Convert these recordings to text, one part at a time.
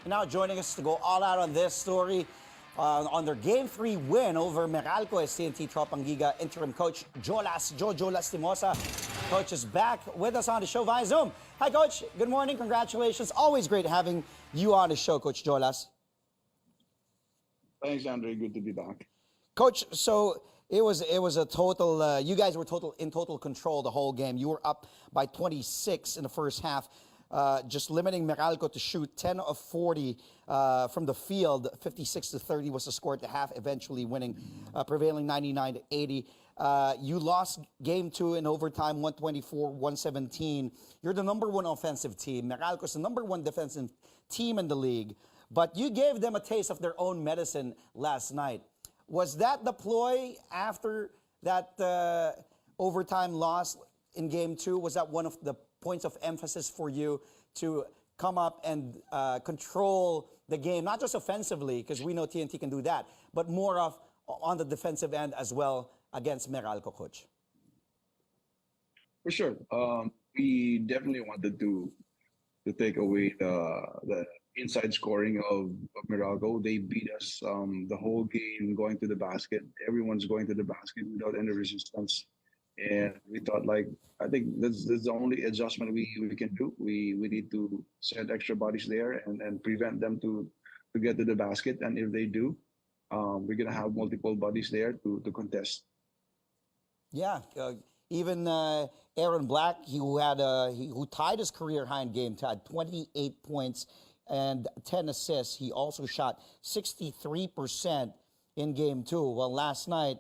And now joining us to go all out on this story on their Game 3 win over Meralco is TNT Tropang Giga interim coach Jojo Lastimosa. Coach is back with us on the show via Zoom. Hi, Coach. Good morning. Congratulations. Always great having you on the show, Coach Jolas. Thanks, Andre. Good to be back. Coach, so it was a total. You guys were in total control the whole game. You were up by 26 in the first half, just limiting Meralco to shoot 10 of 40 from the field. 56-30 was the score at the half, eventually winning, prevailing 99-80. You lost game 2 in overtime, 124-117. You're the #1 offensive team. Meralco's the #1 defensive team in the league. But you gave them a taste of their own medicine last night. Was that the ploy after that overtime loss in game 2? Was that one of the points of emphasis for you to come up and control the game, not just offensively, because we know TNT can do that, but more of on the defensive end as well against Meralco, Coach? For sure. We definitely wanted to take away the inside scoring of Meralco. They beat us the whole game going to the basket. Everyone's going to the basket without any resistance. And we thought, I think that's the only adjustment we can do. We need to send extra bodies there and prevent them to get to the basket. And if they do, we're going to have multiple bodies there to contest. Yeah, even Aaron Black, who tied his career high in game, had 28 points and 10 assists. He also shot 63% in game 2. Well, last night,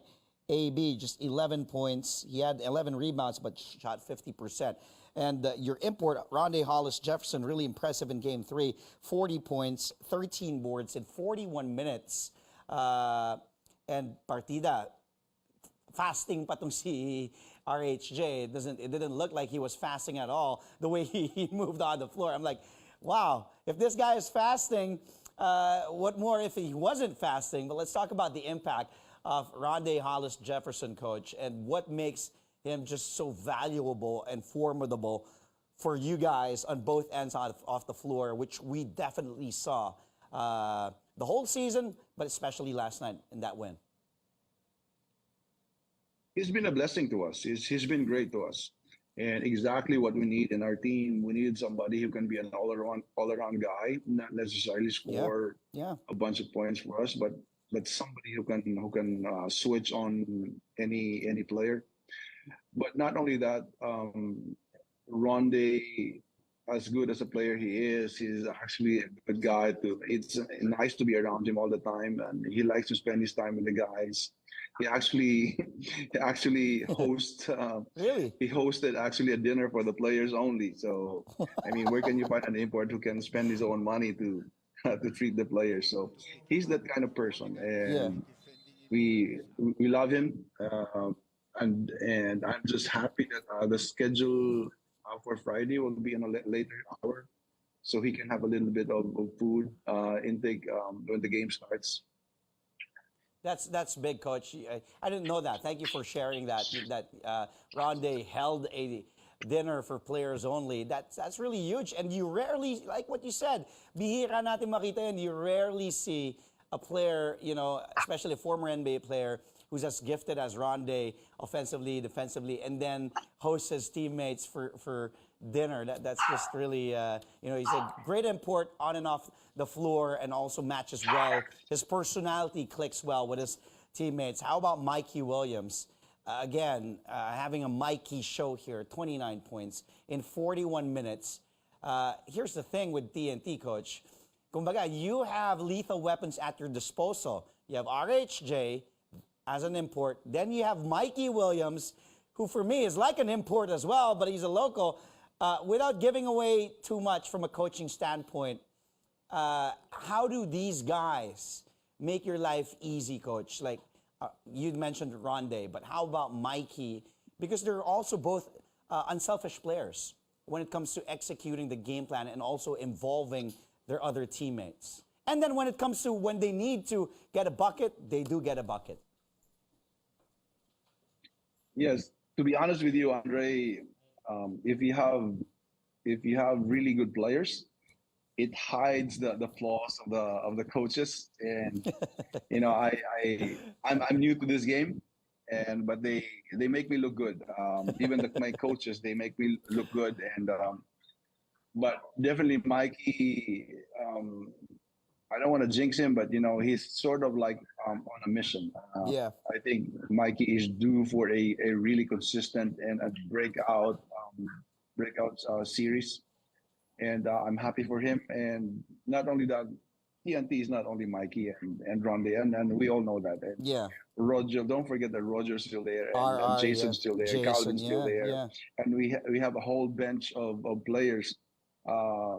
AB just 11 points. He had 11 rebounds, but shot 50%. And your import, Rondae Hollis Jefferson, really impressive in game 3. 40 points, 13 boards in 41 minutes. And partida, fasting pa tong si RHJ. It didn't look like he was fasting at all, the way he moved on the floor. I'm like, wow, if this guy is fasting, what more if he wasn't fasting? But let's talk about the impact of Rondae Hollis Jefferson, Coach, and what makes him just so valuable and formidable for you guys on both ends off the floor, which we definitely saw the whole season, but especially last night in that win. He's been a blessing to us. He's been great to us. And exactly what we need in our team. We need somebody who can be an all-around guy, not necessarily score a bunch of points for us, but somebody who can switch on any player. But not only that, Rondae, as good as a player he is, he's actually a good guy too. It's nice to be around him all the time, and he likes to spend his time with the guys. He actually hosts. Really? He hosted actually a dinner for the players only. So, I mean, where can you find an import who can spend his own money to treat the players? So, he's that kind of person, and we love him. And I'm just happy that the schedule for Friday will be in a later hour, so he can have a little bit of food intake when the game starts. That's big, Coach. I didn't know that. Thank you for sharing that. That Rondae held a dinner for players only. That's really huge. And you rarely, like what you said, bihira natin makita yan. You rarely see a player, especially a former NBA player, who's as gifted as Rondae offensively, defensively, and then hosts his teammates for dinner. That's just really, he's a great import on and off the floor and also matches well. His personality clicks well with his teammates. How about Mikey Williams? Again, having a Mikey show here, 29 points in 41 minutes. Here's the thing with TNT, Coach. Kumbaga, you have lethal weapons at your disposal. You have RHJ as an import. Then you have Mikey Williams, who for me is like an import as well, but he's a local. Without giving away too much from a coaching standpoint, how do these guys make your life easy, Coach? Like you mentioned Rondae, but how about Mikey? Because they're also both unselfish players when it comes to executing the game plan and also involving their other teammates. And then when it comes to when they need to get a bucket, they do get a bucket. Yes, to be honest with you, Andre, if you have really good players, it hides the flaws of the coaches. And you know, I'm new to this game, and but they make me look good. Even my coaches, they make me look good. And but definitely Mikey. I don't want to jinx him, but you know, he's sort of like on a mission. Yeah. I think Mikey is due for a really consistent and a breakout series, and I'm happy for him. And not only that, TNT is not only Mikey and Ronde, and we all know that. And Yeah. Roger, don't forget that Roger's still there, and RR, yeah. Jason's still there, Jason, Calvin's still yeah, there, yeah. and we have a whole bench of players, uh,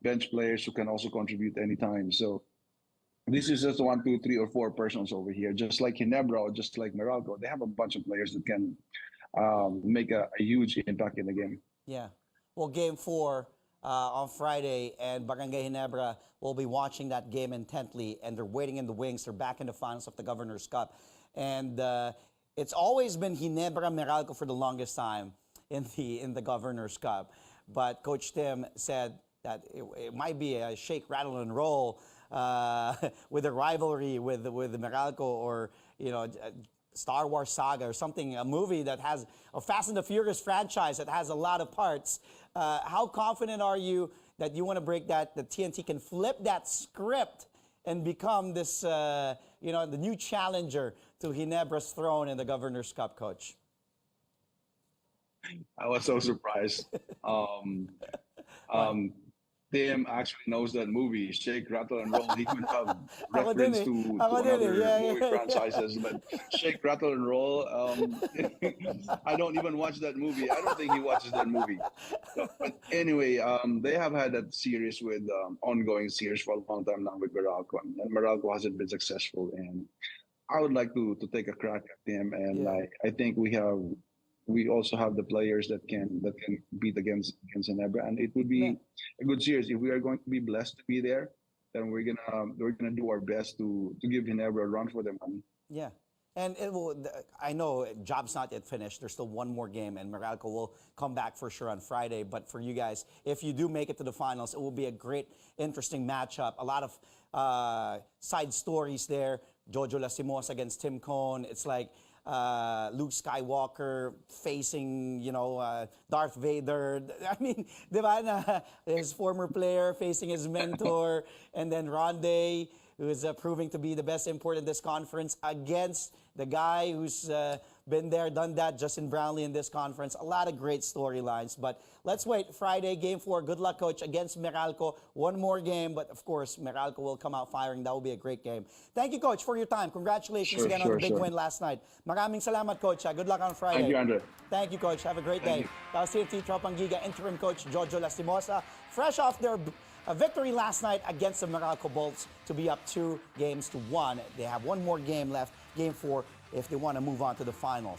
bench players who can also contribute anytime. So this is just one, two, three, or four persons over here, just like Ginebra or just like Meralco. They have a bunch of players that can make a huge impact in the game. Yeah. Well, game four on Friday, and Barangay Ginebra will be watching that game intently, and they're waiting in the wings. They're back in the finals of the Governor's Cup. And it's always been Ginebra Meralco for the longest time in the Governor's Cup. But Coach Tim said that it might be a shake, rattle, and roll with a rivalry with Meralco, or you know, Star Wars saga or something, a movie that has a Fast and the Furious franchise that has a lot of parts. How confident are you that you want to break that, the TNT can flip that script and become this, you know, the new challenger to Ginebra's throne in the Governor's Cup, Coach? I was so surprised. Um, um, Tim actually knows that movie, Shake, Rattle, and Roll. He would have Ako din reference eh. to Ako din eh. another Yeah, movie yeah, franchises, but Shake, Rattle, and Roll. I don't even watch that movie. I don't think he watches that movie. So, but anyway, they have had that series with ongoing series for a long time now with Meralco, and Meralco hasn't been successful. And I would like to take a crack at him, and Yeah. I think we also have the players that can beat against Ginebra, and it would Yeah. be a good series if we are going to be blessed to be there. Then we're gonna do our best to give Ginebra a run for their money. Yeah. And it will, I know job's not yet finished. There's still one more game, and Meralco will come back for sure on Friday. But for you guys, if you do make it to the finals, it will be a great, interesting matchup. A lot of side stories there. Jojo Lastimosa against Tim Cone. It's like Luke Skywalker facing, you know, Darth Vader. I mean, di ba, na his former player facing his mentor, and then Ronde, who is proving to be the best import in this conference, against the guy who's been there, done that, Justin Brownlee in this conference. A lot of great storylines. But let's wait. Friday, game four. Good luck, Coach, against Meralco. One more game, but of course, Meralco will come out firing. That will be a great game. Thank you, Coach, for your time. Congratulations again on the big win last night. Maraming salamat, Coach. Good luck on Friday. Thank you, Andre. Thank you, Coach. Have a great Thank day. That was TNT Tropang Giga interim coach Jojo Lastimosa, fresh off their victory last night against the Meralco Bolts to be up 2-1. They have one more game left, game four, if they want to move on to the finals.